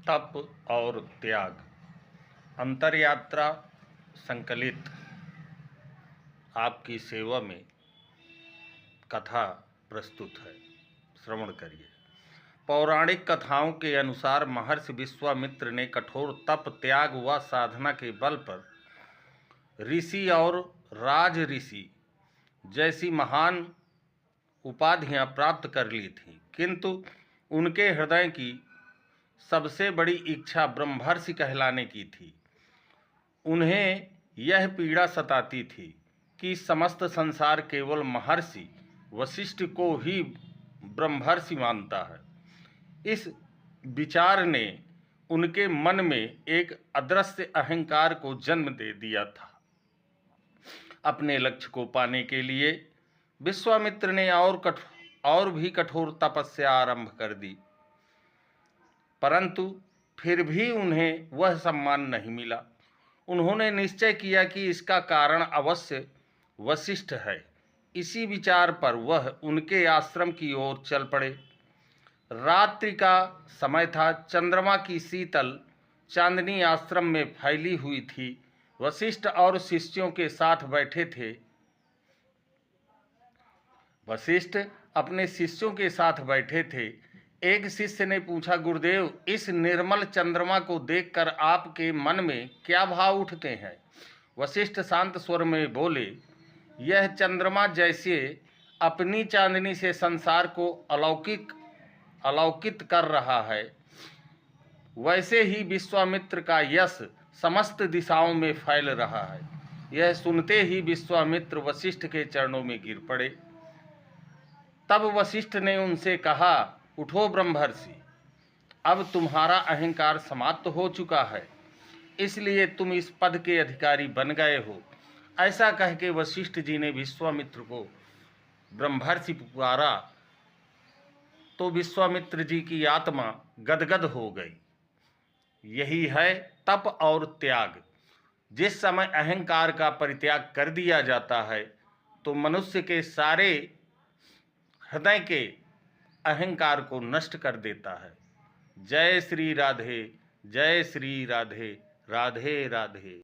तप और त्याग अंतरयात्रा संकलित आपकी सेवा में कथा प्रस्तुत है। श्रवण करिए। पौराणिक कथाओं के अनुसार महर्षि विश्वामित्र ने कठोर तप, त्याग व साधना के बल पर ऋषि और राज ऋषि जैसी महान उपाधियां प्राप्त कर ली थीं, किंतु उनके हृदय की सबसे बड़ी इच्छा ब्रह्मर्षि कहलाने की थी। उन्हें यह पीड़ा सताती थी कि समस्त संसार केवल महर्षि वशिष्ठ को ही ब्रह्मर्षि मानता है। इस विचार ने उनके मन में एक अदृश्य अहंकार को जन्म दे दिया था। अपने लक्ष्य को पाने के लिए विश्वामित्र ने और भी कठोर तपस्या आरंभ कर दी, परंतु फिर भी उन्हें वह सम्मान नहीं मिला। उन्होंने निश्चय किया कि इसका कारण अवश्य वशिष्ठ है। इसी विचार पर वह उनके आश्रम की ओर चल पड़े। रात्रि का समय था। चंद्रमा की शीतल चांदनी आश्रम में फैली हुई थी। वशिष्ठ और शिष्यों के साथ बैठे थे। वशिष्ठ अपने शिष्यों के साथ बैठे थे। एक शिष्य ने पूछा, गुरुदेव, इस निर्मल चंद्रमा को देखकर आपके मन में क्या भाव उठते हैं? वशिष्ठ शांत स्वर में बोले, यह चंद्रमा जैसे अपनी चांदनी से संसार को अलौकित कर रहा है, वैसे ही विश्वामित्र का यश समस्त दिशाओं में फैल रहा है। यह सुनते ही विश्वामित्र वशिष्ठ के चरणों में गिर पड़े। तब वशिष्ठ ने उनसे कहा, उठो ब्रह्मर्षि, अब तुम्हारा अहंकार समाप्त हो चुका है, इसलिए तुम इस पद के अधिकारी बन गए हो। ऐसा कह के वशिष्ठ जी ने विश्वामित्र को ब्रह्मर्षि पुकारा तो विश्वामित्र जी की आत्मा गदगद हो गई। यही है तप और त्याग। जिस समय अहंकार का परित्याग कर दिया जाता है तो मनुष्य के सारे हृदय के अहंकार को नष्ट कर देता है। जय श्री राधे, जय श्री राधे, राधे राधे।